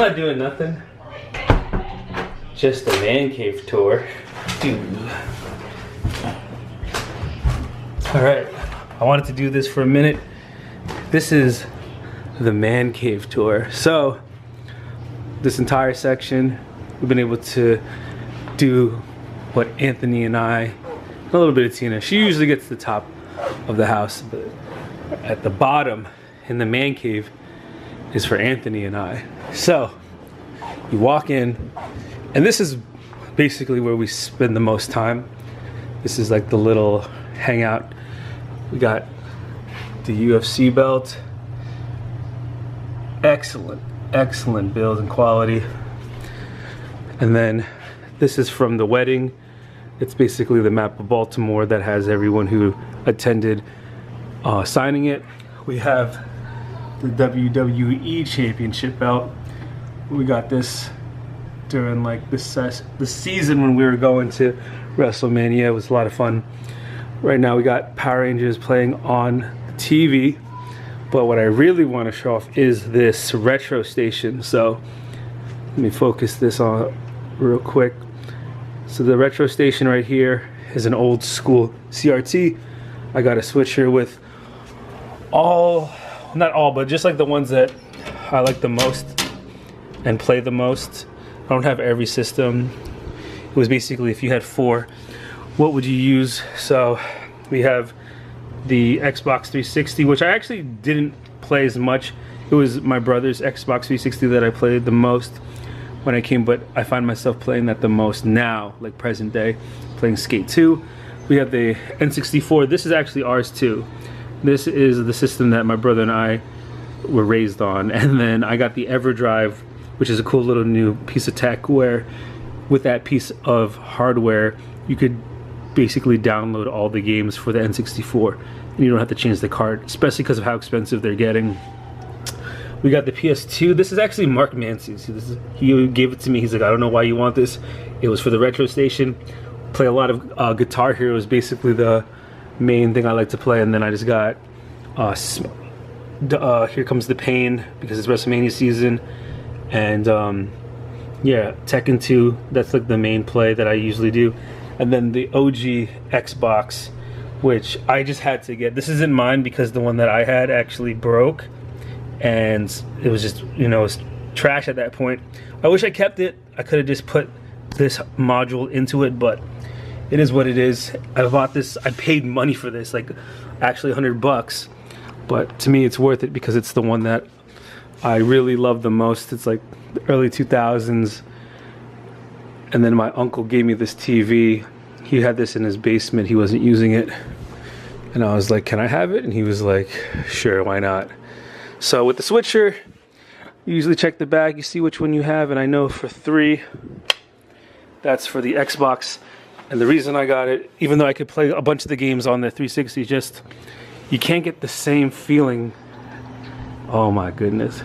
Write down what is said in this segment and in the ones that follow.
not doing nothing. Just a man cave tour. Dude. Alright, I wanted to do this for a minute. This is the man cave tour. So, this entire section, we've been able to do what Anthony and I, a little bit of Tina. She usually gets the top of the house, but at the bottom in the man cave is for Anthony and I. So, you walk in, and this is basically where we spend the most time. This is like the little hangout. We got the UFC belt. Excellent, excellent build and quality. And then this is from the wedding. It's basically the map of Baltimore that has everyone who attended signing it. We have the WWE Championship belt. We got this during like the season when we were going to WrestleMania. It was a lot of fun. Right now we got Power Rangers playing on the TV, but what I really want to show off is this retro station. So let me focus this on real quick. So the retro station right here is an old school CRT. I got a switcher with not all, but just like the ones that I like the most and play the most. I don't have every system. It was basically if you had 4, what would you use? So we have the Xbox 360, which I actually didn't play as much. It was my brother's Xbox 360 that I played the most when I came, but I find myself playing that the most now, like present day, playing Skate 2. We have the N64. This is actually ours too. This is the system that my brother and I were raised on. And then I got the EverDrive, which is a cool little new piece of tech where with that piece of hardware, you could basically download all the games for the N64 and you don't have to change the card, especially because of how expensive they're getting. We got the PS2. This is actually Mark Mancy's. He gave it to me. He's like, I don't know why you want this. It was for the retro station. Play a lot of Guitar Hero is basically the main thing I like to play. And then I just got Here Comes the Pain because it's WrestleMania season. And yeah, Tekken 2. That's like the main play that I usually do. And then the OG Xbox, which I just had to get. This isn't mine because the one that I had actually broke. And it was just, you know, it was trash at that point. I wish I kept it. I could have just put this module into it, but it is what it is. I bought this, I paid money for this, like actually $100, but to me it's worth it because it's the one that I really love the most. It's like the early 2000s. And then my uncle gave me this TV. He had this in his basement. He wasn't using it. And I was like, can I have it? And he was like, sure, why not? So with the switcher, you usually check the back, you see which one you have, and I know for 3, that's for the Xbox. And the reason I got it, even though I could play a bunch of the games on the 360, just, you can't get the same feeling. Oh my goodness.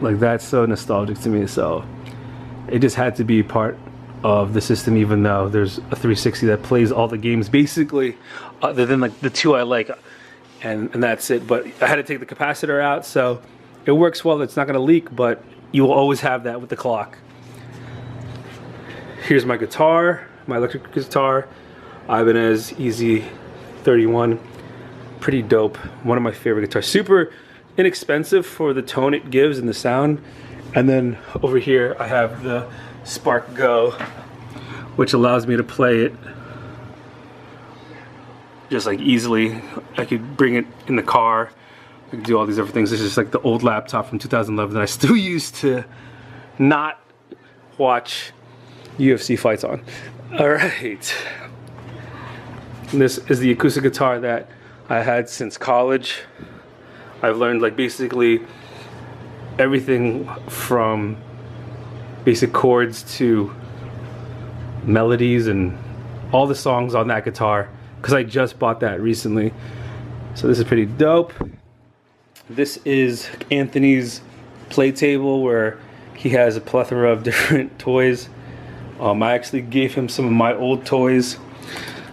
Like, that's so nostalgic to me, so it just had to be part of the system, even though there's a 360 that plays all the games, basically, other than like the 2 I like. And that's it. But I had to take the capacitor out, so it works well. It's not going to leak, but you will always have that with the clock. Here's my guitar, my electric guitar, Ibanez EZ31. Pretty dope. One of my favorite guitars. Super inexpensive for the tone it gives and the sound. And then over here I have the Spark Go, which allows me to play it just like easily. I could bring it in the car. I could do all these other things. This is like the old laptop from 2011 that I still use to not watch UFC fights on. All right. And this is the acoustic guitar that I had since college. I've learned like basically everything from basic chords to melodies and all the songs on that guitar because I just bought that recently. So this is pretty dope. This is Anthony's play table where he has a plethora of different toys. I actually gave him some of my old toys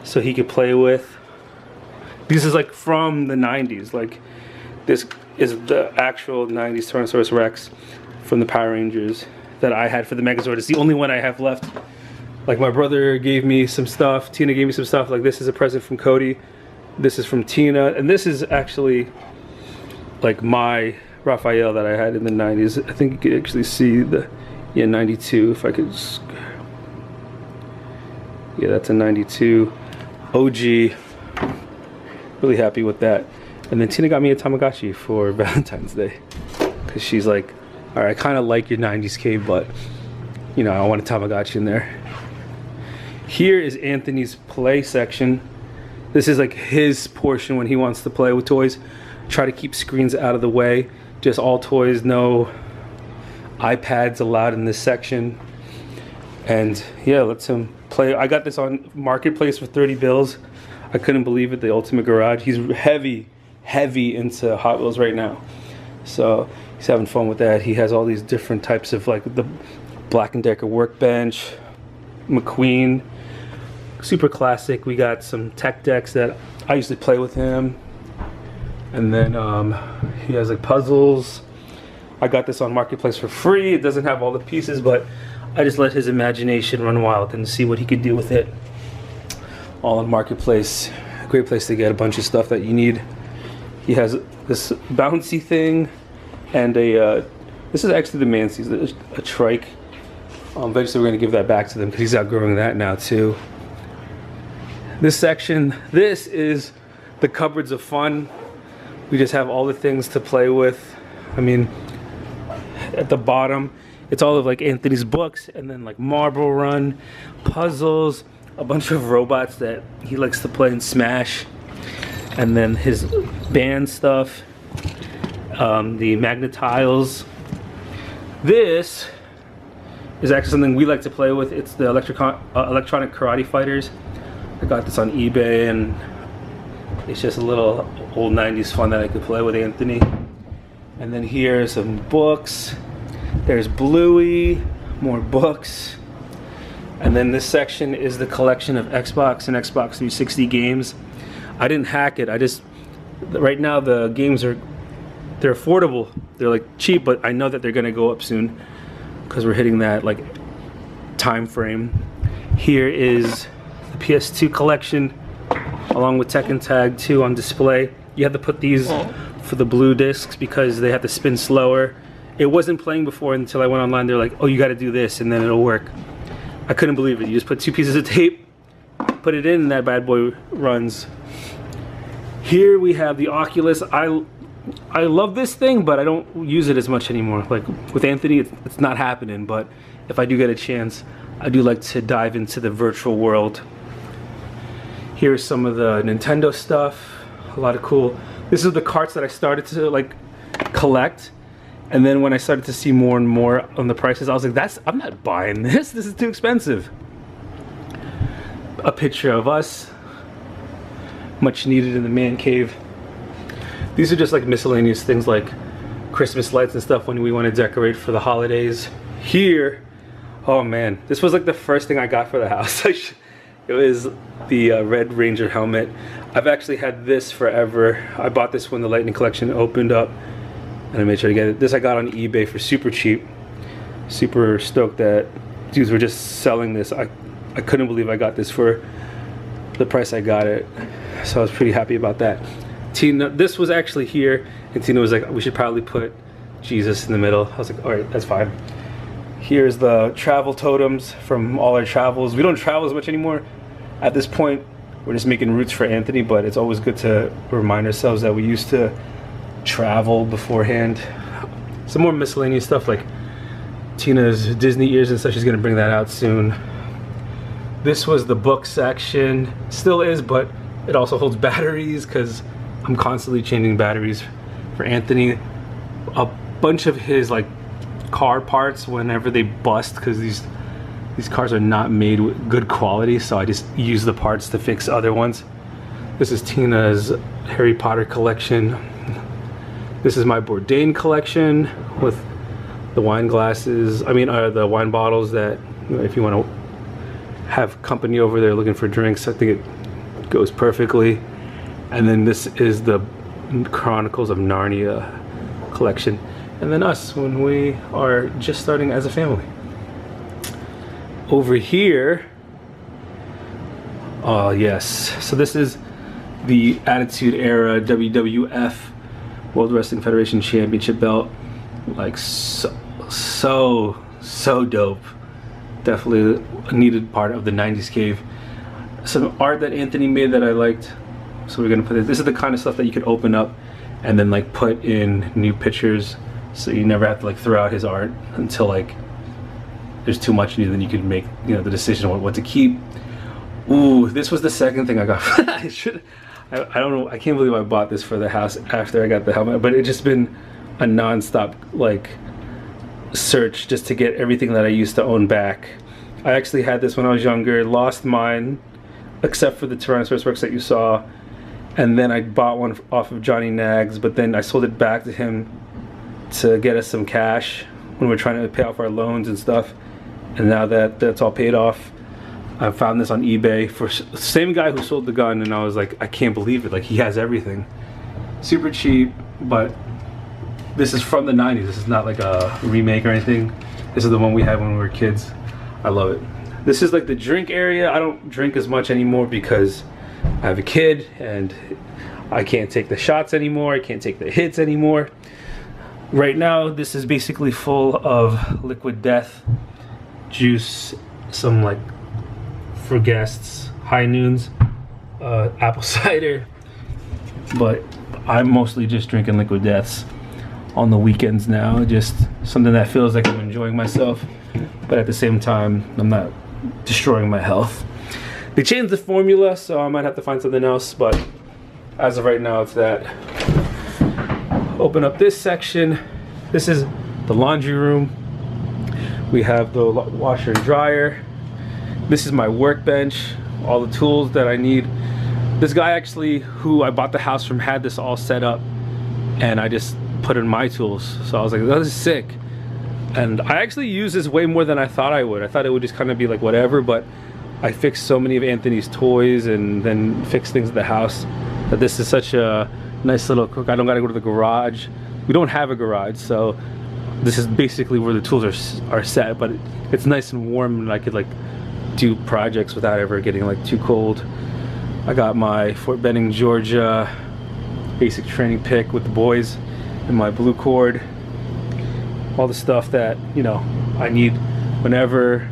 so he could play with. This is like from the 90s. Like this is the actual 90s Tyrannosaurus Rex from the Power Rangers that I had for the Megazord. It's the only one I have left. Like, my brother gave me some stuff, Tina gave me some stuff. Like, this is a present from Cody, this is from Tina, and this is actually like my Raphael that I had in the 90s. I think you could actually see the, yeah, 92, if I could just, yeah, that's a 92 OG. Really happy with that. And then Tina got me a Tamagotchi for Valentine's Day, because she's like, all right, I kind of like your 90s cave, but you know, I want a Tamagotchi in there. Here is Anthony's play section. This is like his portion when he wants to play with toys. Try to keep screens out of the way. Just all toys, no iPads allowed in this section. And yeah, lets him play. I got this on Marketplace for 30 bills. I couldn't believe it, the Ultimate Garage. He's heavy into Hot Wheels right now. So he's having fun with that. He has all these different types of, like, the Black & Decker workbench, McQueen, super classic. We got some tech decks that I usually play with him. And then he has like puzzles. I got this on Marketplace for free. It doesn't have all the pieces, but I just let his imagination run wild and see what he could do with it. All on Marketplace. A great place to get a bunch of stuff that you need. He has this bouncy thing and a this is actually the Mancy's, a trike. Eventually we're going to give that back to them because he's outgrowing that now too. This section, this is the cupboards of fun. We just have all the things to play with. I mean, at the bottom, it's all of like Anthony's books, and then like Marble Run, puzzles, a bunch of robots that he likes to play in Smash, and then his band stuff, the Magnetiles. This is actually something we like to play with. It's the electronic karate fighters. I got this on eBay, and it's just a little old 90s fun that I could play with Anthony. And then here's some books. There's Bluey, more books. And then this section is the collection of Xbox and Xbox 360 games. I didn't hack it. I just, right now the games they're affordable. They're like cheap, but I know that they're gonna go up soon because we're hitting that like time frame. Here is the PS2 collection along with Tekken Tag 2 on display. You have to put these for the blue discs because they have to spin slower. It wasn't playing before until I went online. They're like, oh, you got to do this and then it'll work. I couldn't believe it. You just put 2 pieces of tape, put it in, and that bad boy runs. Here we have the Oculus. I love this thing, but I don't use it as much anymore. Like with Anthony, it's not happening, but if I do get a chance, I do like to dive into the virtual world. Here's some of the Nintendo stuff, a lot of cool. This is the carts that I started to like collect, and then when I started to see more and more on the prices, I was like, I'm not buying this. This is too expensive. A picture of us, much needed in the man cave. These are just like miscellaneous things like Christmas lights and stuff when we want to decorate for the holidays. Here, oh man, this was like the first thing I got for the house. It was the Red Ranger helmet. I've actually had this forever. I bought this when the Lightning Collection opened up, and I made sure to get it. This I got on eBay for super cheap. Super stoked that dudes were just selling this. I couldn't believe I got this for the price I got it. So I was pretty happy about that. Tina, this was actually here, and Tina was like, we should probably put Jesus in the middle. I was like, all right, that's fine. Here's the travel totems from all our travels. We don't travel as much anymore. At this point, we're just making routes for Anthony, but it's always good to remind ourselves that we used to travel beforehand. Some more miscellaneous stuff like Tina's Disney ears and stuff. She's gonna bring that out soon. This was the book section. Still is, but it also holds batteries because I'm constantly changing batteries for Anthony. A bunch of his like car parts whenever they bust, because these cars are not made with good quality, so I just use the parts to fix other ones. This is Tina's Harry Potter collection. This is my Bourdain collection with the wine glasses, the wine bottles that, you know, if you want to have company over there looking for drinks, I think it goes perfectly. And then this is the Chronicles of Narnia. collection. And then us when we are just starting as a family. Over here, oh yes, so this is the Attitude Era WWF World Wrestling Federation Championship belt. Like so dope. Definitely a needed part of the 90s cave. Some art that Anthony made that I liked, so we're gonna put it. This is the kind of stuff that you could open up and then like put in new pictures, so you never have to like throw out his art until like there's too much in you, then you could make, you know, the decision on what to keep. Ooh, this was the second thing I got. I don't know, I can't believe I bought this for the house after I got the helmet, but it's just been a non-stop like search just to get everything that I used to own back. I actually had this when I was younger, lost mine, except for the Tyrannosaurus Rex that you saw, and then I bought one off of Johnny Nags, but then I sold it back to him to get us some cash when we were trying to pay off our loans and stuff. And now that that's all paid off, I found this on eBay for the same guy who sold the gun, and I was like, I can't believe it, like he has everything. Super cheap, but this is from the 90s. This is not like a remake or anything. This is the one we had when we were kids. I love it. This is like the drink area. I don't drink as much anymore because I have a kid and I can't take the shots anymore. I can't take the hits anymore. Right now, this is basically full of Liquid Death juice, some like for guests, High Noons, apple cider, but I'm mostly just drinking Liquid Deaths on the weekends now. Just something that feels like I'm enjoying myself, but at the same time I'm not destroying my health. They changed the formula, so I might have to find something else, but as of right now it's that. Open up this section. This is the laundry room. We have the washer and dryer. This is my workbench, all the tools that I need. This guy actually, who I bought the house from, had this all set up, and I just put in my tools. So I was like, this is sick. And I actually use this way more than I thought I would. I thought it would just kind of be like whatever, but I fixed so many of Anthony's toys and then fixed things at the house that this is such a nice little crook. I don't gotta go to the garage. We don't have a garage, so this is basically where the tools are set, but it's nice and warm, and I could like do projects without ever getting like too cold. I got my Fort Benning, Georgia basic training pick with the boys and my blue cord. All the stuff that, you know, I need whenever.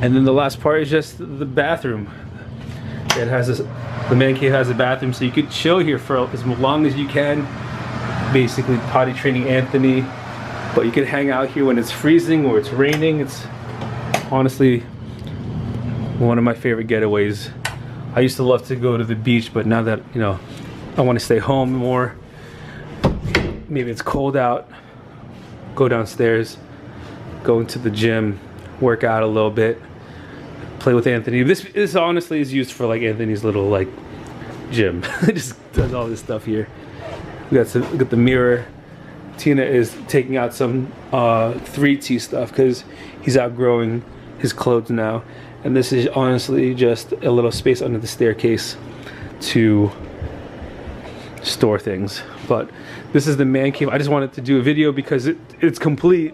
And then the last part is just the bathroom. It has this, the man cave has a bathroom, so you could chill here for as long as you can. Basically potty training Anthony, but you can hang out here when it's freezing or it's raining. It's honestly one of my favorite getaways. I used to love to go to the beach, but now that, you know, I want to stay home more, maybe it's cold out, go downstairs, go into the gym, work out a little bit, play with Anthony. This honestly is used for like Anthony's little like gym. It just does all this stuff here. We got the mirror. Tina is taking out some 3T stuff because he's outgrowing his clothes now. And this is honestly just a little space under the staircase to store things. But this is the man cave. I just wanted to do a video because it's complete.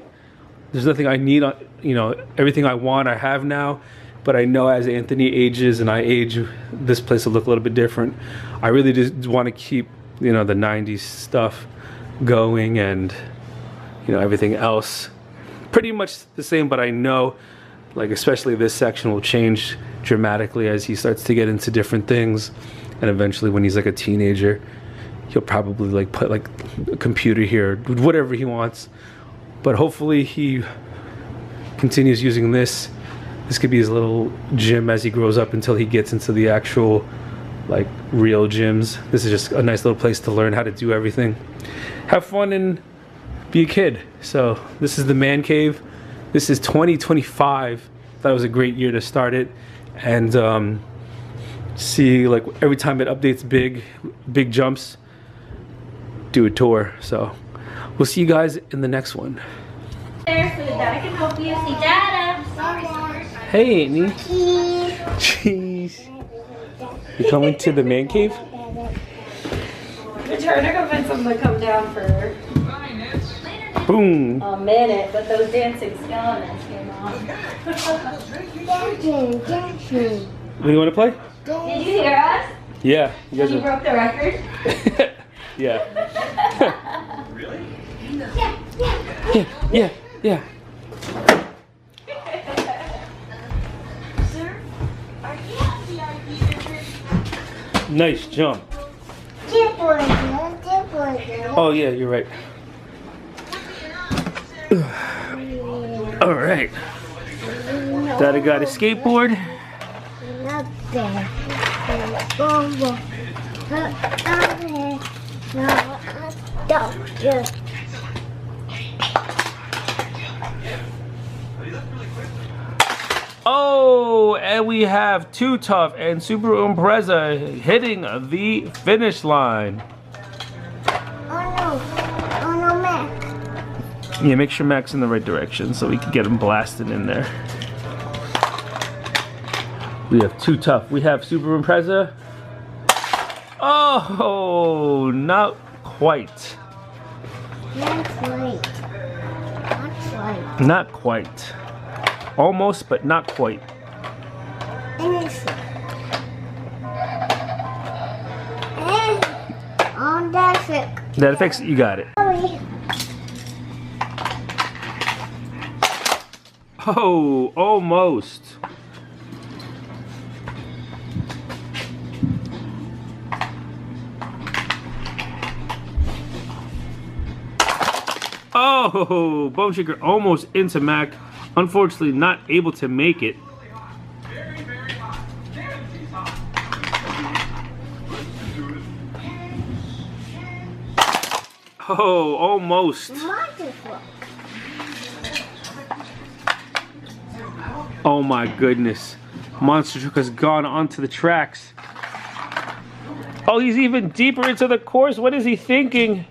There's nothing I need, you know, everything I want I have now. But I know as Anthony ages and I age, this place will look a little bit different. I really just want to keep, you know, the 90s stuff going, and you know, everything else pretty much the same. But I know, like, especially this section will change dramatically as he starts to get into different things, and eventually when he's like a teenager, he'll probably like put like a computer here, whatever he wants. But hopefully he continues using this. This could be his little gym as he grows up until he gets into the actual like real gyms. This is just a nice little place to learn how to do everything, have fun, and be a kid. So this is the man cave. This is 2025. Thought it was a great year to start it, and see, like, every time it updates big jumps, do a tour. So we'll see you guys in the next one. There's food that I can help you see. Dad, I'm sorry. Hey, Amy. Cheese. You coming to the man cave? We're trying to convince him to come down for Boom. A minute, but those dancing skeletons came on. Dancing. You want to play? Did you hear us? Yeah. You guys You are. broke the record? Yeah. Yeah. Yeah. Yeah. Nice jump. Oh yeah, you're right. All right. Daddy got a skateboard. Oh, and we have Too Tough and Subaru Impreza hitting the finish line. Oh no, Mac. Yeah, make sure Mac's in the right direction so we can get him blasted in there. We have Too Tough. We have Subaru Impreza. Oh, not quite. Not quite. Almost, but not quite. On that fix. That fix it, you got it. Oh, almost. Oh, Bone Shaker almost into Mac. Unfortunately, not able to make it. Oh, almost. Oh my goodness. Monster Truck has gone onto the tracks. Oh, he's even deeper into the course. What is he thinking?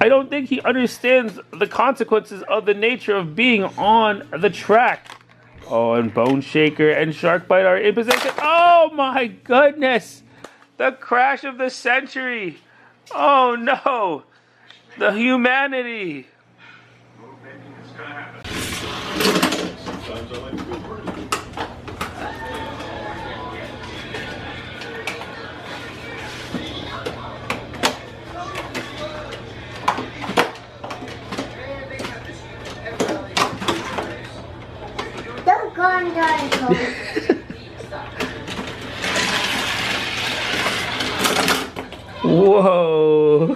I don't think he understands the consequences of the nature of being on the track. Oh, and Bone Shaker and Sharkbite are in position. Oh my goodness! The crash of the century. Oh no! The humanity. Don't go on dinosaurs. Whoa!